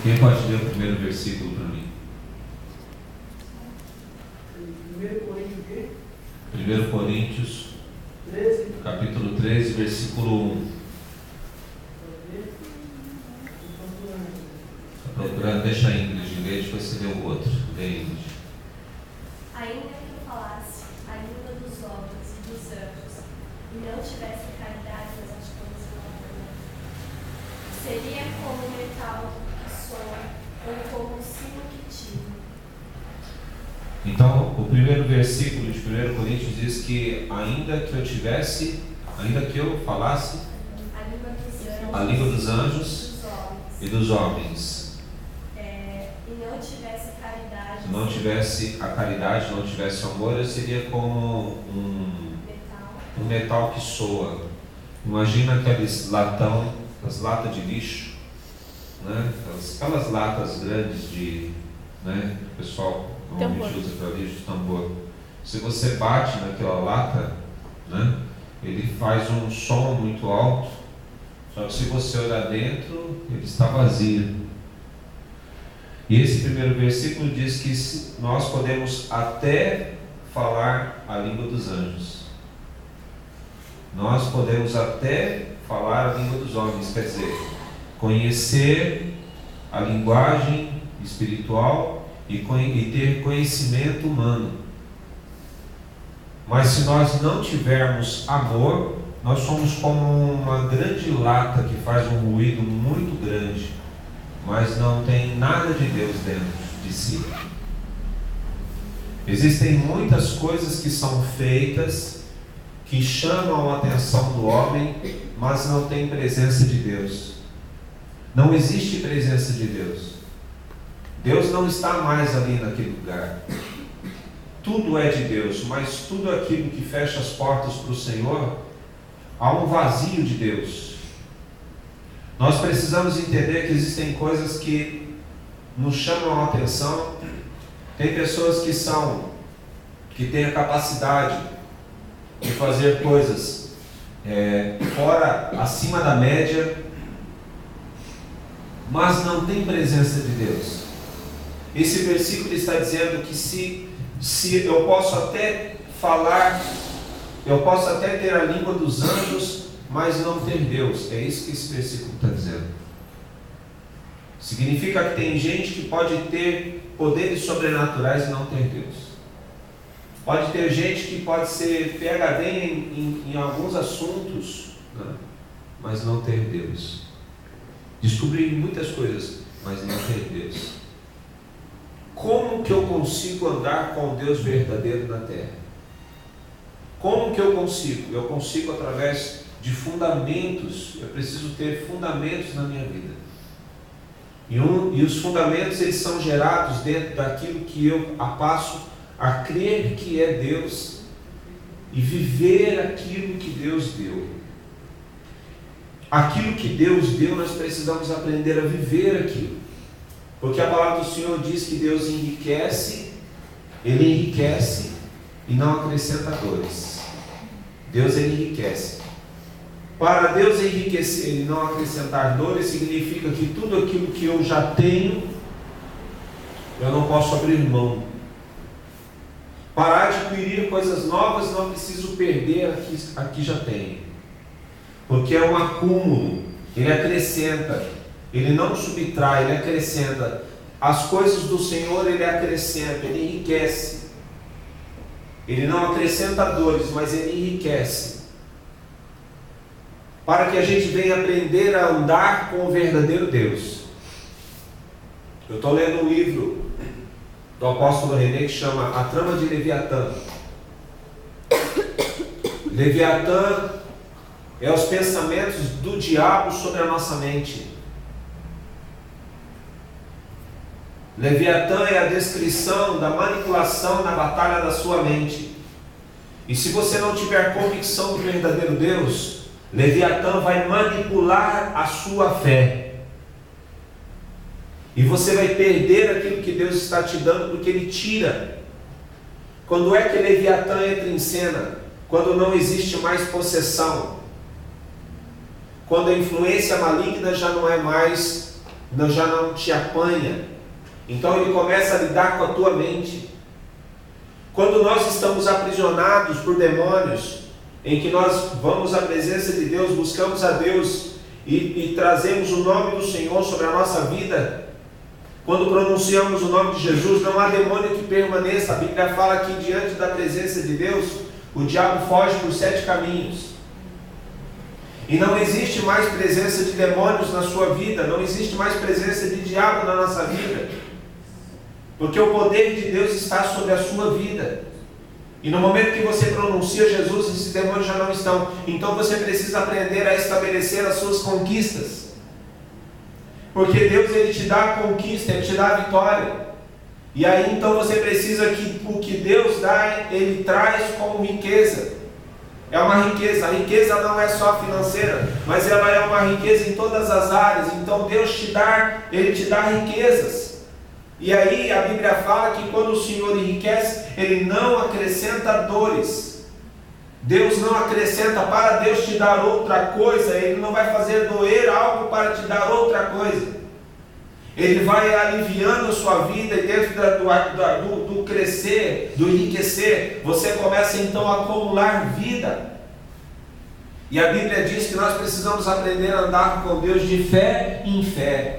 Quem pode ler o primeiro versículo para mim? 1 Coríntios, capítulo 13, versículo 1. Está procurando, deixa a Ingrid ler, depois você lê o outro. Lê, Ingrid. Ainda que eu falasse a língua dos homens e dos anjos, e não tivesse caridade nas atitudes humanas, seria como um metal que soa, ou como um sino que tira. Então, o primeiro versículo de 1 Coríntios diz que ainda que eu falasse a língua dos anjos e dos homens, e não tivesse a caridade, não tivesse o amor, eu seria como um metal que soa. Imagina aqueles latão, as latas de lixo, né? Aquelas latas grandes de, né? O pessoal normalmente usa para lixo de tambor. Se você bate naquela lata, né? Ele faz um som muito alto, só que se você olhar dentro, ele está vazio. E esse primeiro versículo diz que nós podemos até falar a língua dos anjos. Nós podemos até falar a língua dos homens, quer dizer, conhecer a linguagem espiritual e ter conhecimento humano. Mas se nós não tivermos amor, nós somos como uma grande lata que faz um ruído muito grande, mas não tem nada de Deus dentro de si. Existem muitas coisas que são feitas, que chamam a atenção do homem, mas não tem presença de Deus. Não existe presença de Deus. Deus não está mais ali naquele lugar. Tudo é de Deus, mas tudo aquilo que fecha as portas para o Senhor, há um vazio de Deus. Nós precisamos entender que existem coisas que nos chamam a atenção. Tem pessoas que têm a capacidade de fazer coisas acima da média, mas não tem presença de Deus. Esse versículo está dizendo que se eu posso até falar, eu posso até ter a língua dos anjos, mas não ter Deus. É isso que esse versículo está dizendo. Significa que tem gente que pode ter poderes sobrenaturais e não ter Deus. Pode ter gente que pode ser PhD em alguns assuntos, né? Mas não ter Deus. Descobrir muitas coisas, mas não ter Deus. Como que eu consigo andar com o Deus verdadeiro na terra? Como que eu consigo? Eu consigo através de fundamentos. Eu preciso ter fundamentos na minha vida. E os fundamentos, eles são gerados dentro daquilo que eu passo a crer que é Deus e viver aquilo que Deus deu. Aquilo que Deus deu, nós precisamos aprender a viver aquilo. Porque a palavra do Senhor diz que Deus enriquece, Ele enriquece e não acrescenta dores. Deus enriquece. Para Deus enriquecer e não acrescentar dores, significa que tudo aquilo que eu já tenho, eu não posso abrir mão. Para adquirir coisas novas, não preciso perder aqui já tenho. Porque é um acúmulo, ele acrescenta, ele não subtrai, ele acrescenta. As coisas do Senhor ele acrescenta, ele enriquece. Ele não acrescenta dores, mas ele enriquece. Para que a gente venha aprender a andar com o verdadeiro Deus. Eu estou lendo um livro do apóstolo René que chama A Trama de Leviatã. Leviatã é os pensamentos do diabo sobre a nossa mente. Leviatã é a descrição da manipulação na batalha da sua mente. E se você não tiver convicção do verdadeiro Deus, Leviatã vai manipular a sua fé. E você vai perder aquilo que Deus está te dando, porque Ele tira. Quando é que Leviatã entra em cena? Quando não existe mais possessão. Quando a influência maligna já não é mais já não te apanha. Então ele começa a lidar com a tua mente. Quando nós estamos aprisionados por demônios, em que nós vamos à presença de Deus, buscamos a Deus e trazemos o nome do Senhor sobre a nossa vida, quando pronunciamos o nome de Jesus, não há demônio que permaneça. A Bíblia fala que diante da presença de Deus, o diabo foge por 7 caminhos. E não existe mais presença de demônios na sua vida, não existe mais presença de diabo na nossa vida, porque o poder de Deus está sobre a sua vida. E no momento que você pronuncia Jesus, esses demônios já não estão. Então você precisa aprender a estabelecer as suas conquistas, porque Deus, Ele te dá a conquista, Ele te dá a vitória. E aí então você precisa que o que Deus dá, Ele traz como riqueza. É uma riqueza. A riqueza não é só financeira, mas ela é uma riqueza em todas as áreas. Então Deus Ele te dá riquezas. E aí a Bíblia fala que quando o Senhor enriquece, Ele não acrescenta dores. Deus não acrescenta. Para Deus te dar outra coisa, Ele não vai fazer doer algo para te dar outra coisa. Ele vai aliviando a sua vida, e dentro do crescer, do enriquecer, você começa então a acumular vida. E a Bíblia diz que nós precisamos aprender a andar com Deus de fé em fé.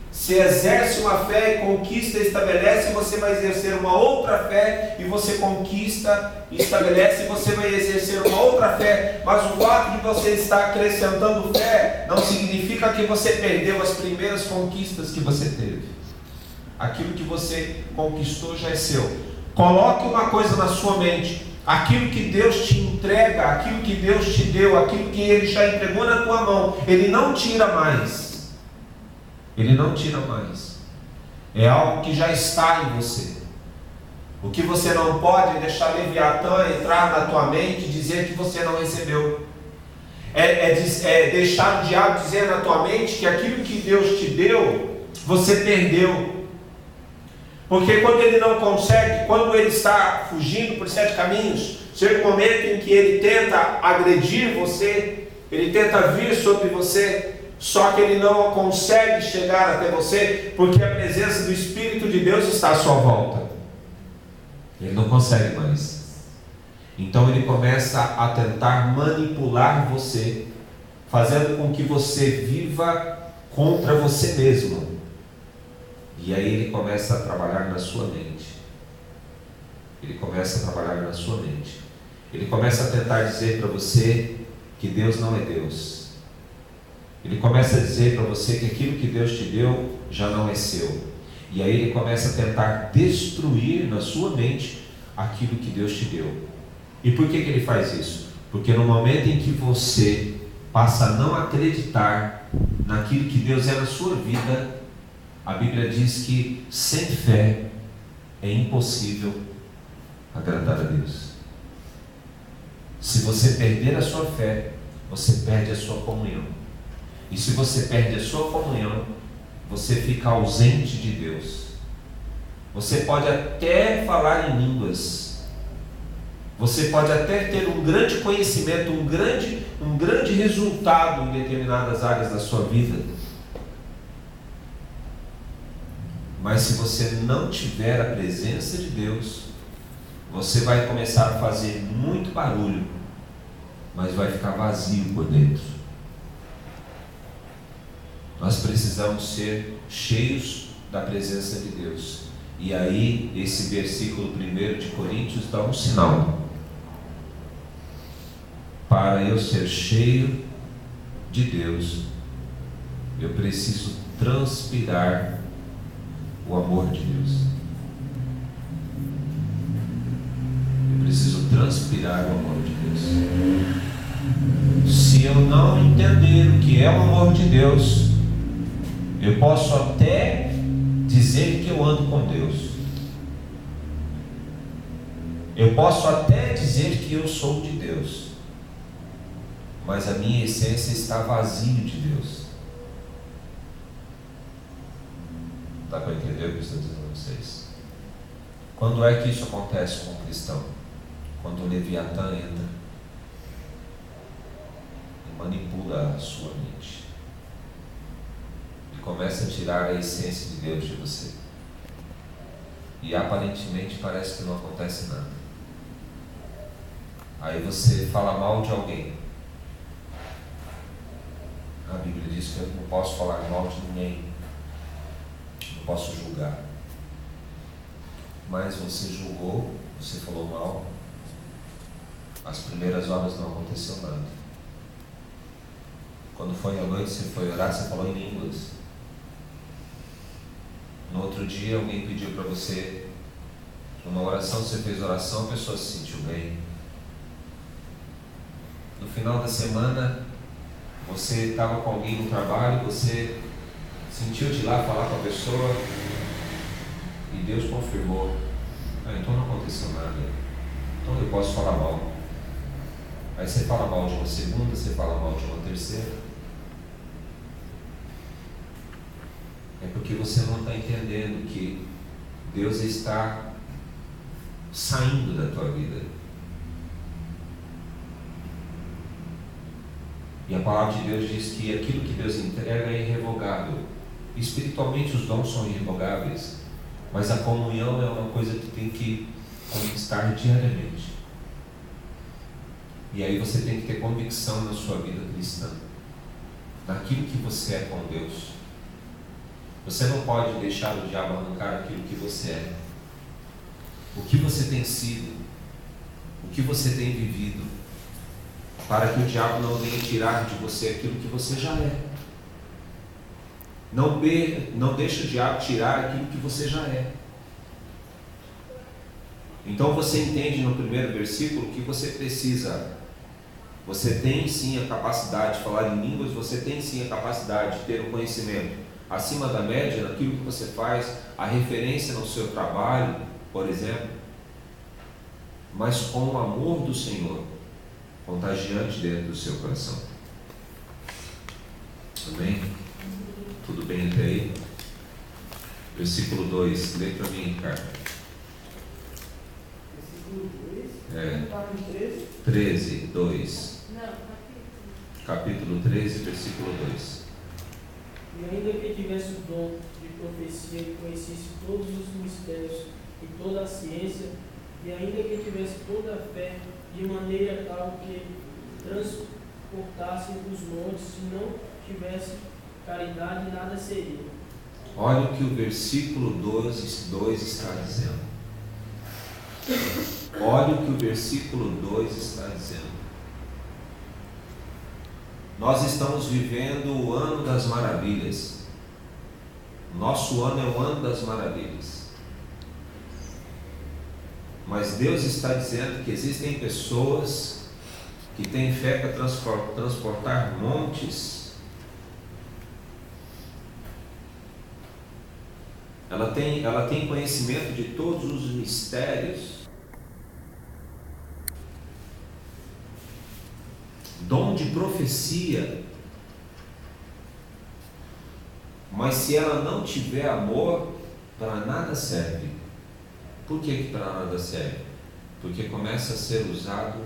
Se exerce uma fé e conquista, estabelece, você vai exercer uma outra fé, e você conquista, estabelece, e você vai exercer uma outra fé. Mas o fato de você estar acrescentando fé não significa que você perdeu as primeiras conquistas que você teve. Aquilo que você conquistou já é seu. Coloque uma coisa na sua mente: aquilo que Deus te entrega, aquilo que Deus te deu, aquilo que Ele já entregou na tua mão, Ele não tira mais. Ele não tira mais. É algo que já está em você. O que você não pode é deixar Leviatã entrar na tua mente e dizer que você não recebeu. É deixar o diabo dizer na tua mente que aquilo que Deus te deu, você perdeu. Porque quando ele não consegue, quando ele está fugindo por 7 caminhos, chega um momento em que ele tenta agredir você, ele tenta vir sobre você, só que ele não consegue chegar até você, porque a presença do Espírito de Deus está à sua volta. Ele não consegue mais. Então ele começa a tentar manipular você, fazendo com que você viva contra você mesmo. E aí ele começa a trabalhar na sua mente. Ele começa a trabalhar na sua mente. Ele começa a tentar dizer para você que Deus não é Deus. Ele começa a dizer para você que aquilo que Deus te deu já não é seu. E aí ele começa a tentar destruir na sua mente aquilo que Deus te deu. E por que ele faz isso? Porque no momento em que você passa a não acreditar naquilo que Deus é na sua vida, a Bíblia diz que sem fé é impossível agradar a Deus. Se você perder a sua fé, você perde a sua comunhão. E se você perde a sua comunhão, você fica ausente de Deus. Você pode até falar em línguas, você pode até ter um grande conhecimento, um grande resultado em determinadas áreas da sua vida, mas se você não tiver a presença de Deus, você vai começar a fazer muito barulho, mas vai ficar vazio por dentro. Nós precisamos ser cheios da presença de Deus. E aí, esse versículo 1 de Coríntios dá um sinal. Para eu ser cheio de Deus, eu preciso transpirar o amor de Deus. Eu preciso transpirar o amor de Deus. Se eu não entender o que é o amor de Deus, eu posso até dizer que eu ando com Deus. Eu posso até dizer que eu sou de Deus, mas a minha essência está vazia de Deus. Dá para entender o que eu estou dizendo a vocês? Quando é que isso acontece com o cristão? Quando o Leviatã entra e manipula a sua mente. começa a tirar a essência de Deus de você. E aparentemente parece que não acontece nada. Aí você fala mal de alguém. A Bíblia diz que eu não posso falar mal de ninguém. Não posso julgar. Mas você julgou, você falou mal. As primeiras horas não aconteceu nada. Quando foi à noite, você foi orar, você falou em línguas. No outro dia, alguém pediu para você uma oração, você fez oração, a pessoa se sentiu bem. No final da semana, você estava com alguém no trabalho, você sentiu de ir lá falar com a pessoa e Deus confirmou. Então não aconteceu nada. Então eu posso falar mal. Aí você fala mal de uma segunda, você fala mal de uma terceira. É porque você não está entendendo que Deus está saindo da tua vida. E a palavra de Deus diz que aquilo que Deus entrega é irrevogável. Espiritualmente os dons são irrevogáveis, mas a comunhão é uma coisa que tem que conquistar diariamente. E aí você tem que ter convicção na sua vida cristã, naquilo que você é com Deus. Você não pode deixar o diabo arrancar aquilo que você é. O que você tem sido, o que você tem vivido, para que o diabo não venha tirar de você aquilo que você já é. Não deixe o diabo tirar aquilo que você já é. Então você entende no primeiro versículo que você precisa. Você tem sim a capacidade de falar em línguas, você tem sim a capacidade de ter um conhecimento acima da média naquilo que você faz, a referência no seu trabalho, por exemplo, mas com o amor do Senhor contagiante dentro do seu coração. Amém? Tudo bem até aí? Versículo 2, lê para mim, Ricardo. Versículo 2? 13, 2. Não, Capítulo 13, versículo 2. E ainda que tivesse o dom de profecia e conhecesse todos os mistérios e toda a ciência, e ainda que tivesse toda a fé, de maneira tal que transportasse os montes, se não tivesse caridade, nada seria. Olha o que o versículo 2 está dizendo. Olha o que o versículo 2 está dizendo. Nós estamos vivendo o ano das maravilhas. Nosso ano é o ano das maravilhas. Mas Deus está dizendo que existem pessoas que têm fé para transportar montes. Ela tem conhecimento de todos os mistérios. Dom de profecia. Mas se ela não tiver amor, para nada serve. Por que para nada serve? Porque começa a ser usado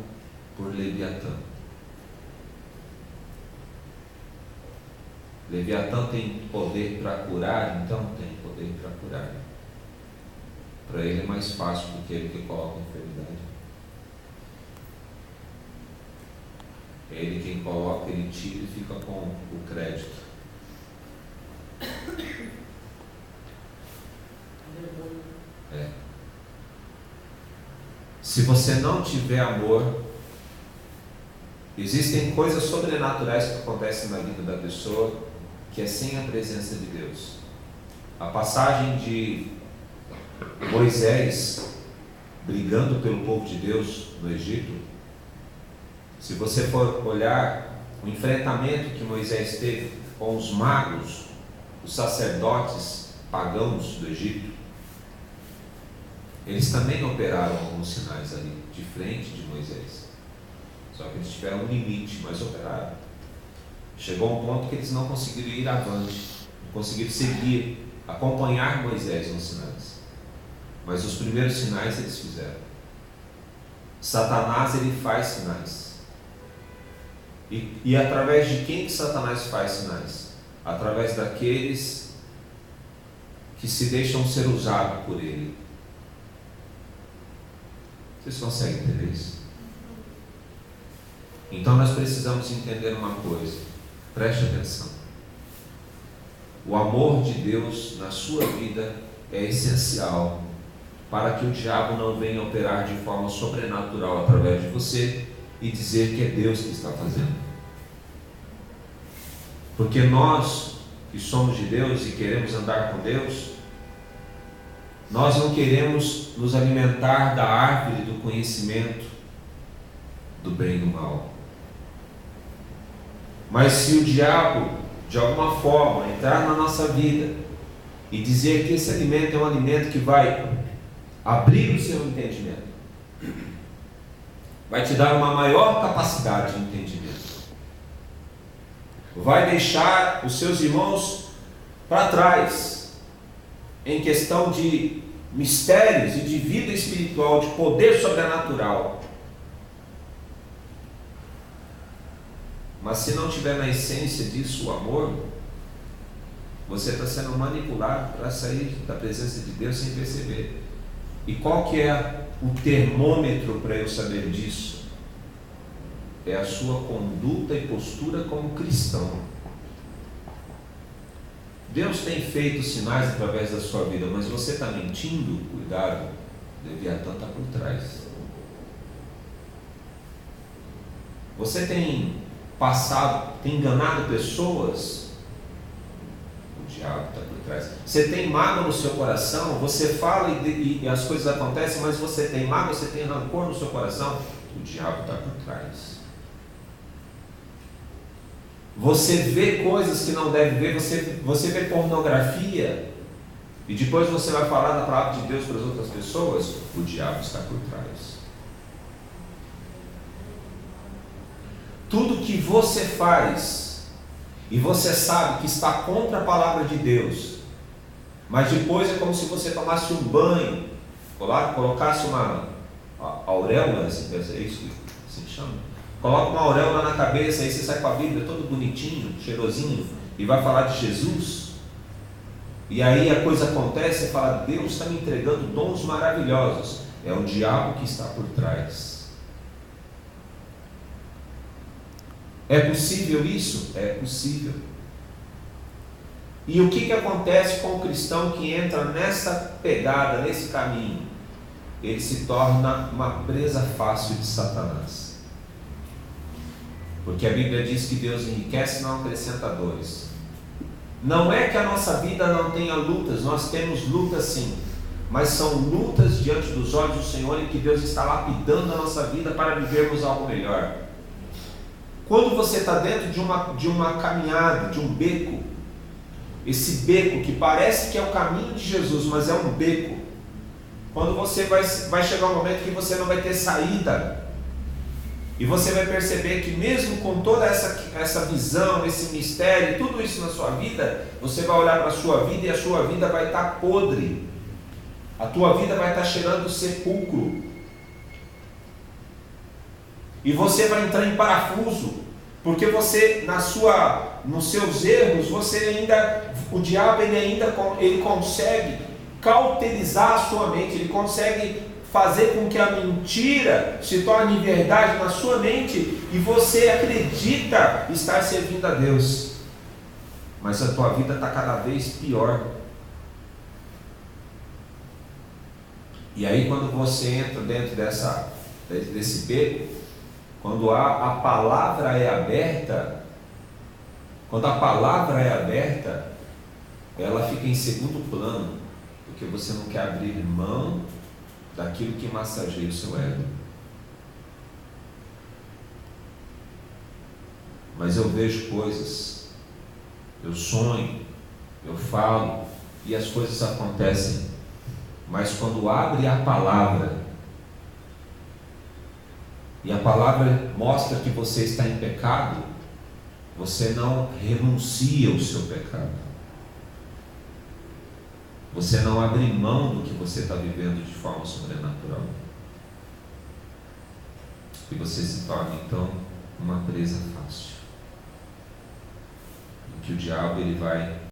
por Leviatã. Leviatã tem poder para curar, então tem poder para curar. Para ele é mais fácil do que ele que coloca a enfermidade. É ele quem coloca, ele tira e fica com o crédito. Se você não tiver amor, existem coisas sobrenaturais que acontecem na vida da pessoa que é sem a presença de Deus. A passagem de Moisés brigando pelo povo de Deus no Egito, se você for olhar o enfrentamento que Moisés teve com os magos, os sacerdotes pagãos do Egito, eles também operaram alguns sinais ali, de frente de Moisés. Só que eles tiveram um limite, mas operaram. Chegou a um ponto que eles não conseguiram ir avante, não conseguiram seguir, acompanhar Moisés nos sinais. Mas os primeiros sinais eles fizeram. Satanás, ele faz sinais. E através de quem que Satanás faz sinais? através daqueles que se deixam ser usados por Ele. Vocês conseguem entender isso? Então nós precisamos entender uma coisa, preste atenção. O amor de Deus na sua vida é essencial para que o diabo não venha operar de forma sobrenatural através de você e dizer que é Deus que está fazendo. Porque nós que somos de Deus e queremos andar com Deus, nós não queremos nos alimentar da árvore do conhecimento do bem e do mal. Mas se o diabo, de alguma forma, entrar na nossa vida e dizer que esse alimento é um alimento que vai abrir o seu entendimento, vai te dar uma maior capacidade de entendimento, vai deixar os seus irmãos para trás em questão de mistérios e de vida espiritual, de poder sobrenatural. Mas se não tiver na essência disso o amor, você está sendo manipulado para sair da presença de Deus sem perceber. E qual que é o termômetro para eu saber disso? É a sua conduta e postura como cristão. Deus tem feito sinais através da sua vida, mas você está mentindo? Cuidado, o Leviatã está por trás. Você tem passado, tem enganado pessoas? O diabo está por trás. Você tem mágoa no seu coração? Você fala e as coisas acontecem, mas você tem mágoa, você tem rancor no seu coração? O diabo está por trás. Você vê coisas que não deve ver, você vê pornografia e depois você vai falar da palavra de Deus para as outras pessoas? O diabo está por trás. Tudo que você faz e você sabe que está contra a palavra de Deus, mas depois é como se você tomasse um banho, colocasse uma auréola, assim, é isso que chama? Coloca uma auréola na cabeça, aí você sai com a Bíblia todo bonitinho, cheirosinho, e vai falar de Jesus. E aí a coisa acontece e fala: Deus está me entregando dons maravilhosos. É o diabo que está por trás. É possível isso? É possível. E o que acontece com o cristão que entra nessa pegada, nesse caminho? Ele se torna uma presa fácil de Satanás. Porque a Bíblia diz que Deus enriquece e não acrescenta dores. Não é que a nossa vida não tenha lutas, nós temos lutas sim, mas são lutas diante dos olhos do Senhor em que Deus está lapidando a nossa vida para vivermos algo melhor. Quando você está dentro de uma caminhada, de um beco, esse beco que parece que é o caminho de Jesus, mas é um beco, quando você vai chegar um momento que você não vai ter saída, e você vai perceber que mesmo com toda essa visão, esse mistério, tudo isso na sua vida, você vai olhar para a sua vida e a sua vida vai estar podre, a tua vida vai estar cheirando sepulcro, e você vai entrar em parafuso, porque você, nos seus erros, o diabo ele consegue cauterizar a sua mente, ele consegue fazer com que a mentira se torne verdade na sua mente e você acredita estar servindo a Deus, mas a tua vida está cada vez pior. E aí quando você entra dentro desse beco, quando a palavra é aberta, ela fica em segundo plano, porque você não quer abrir mão daquilo que massageia o seu ego. Mas eu vejo coisas, eu sonho, eu falo, e as coisas acontecem, mas quando abre a palavra, e a palavra mostra que você está em pecado, você não renuncia ao seu pecado. Você não abre mão do que você está vivendo de forma sobrenatural. E você se torna então uma presa fácil. que o diabo ele vai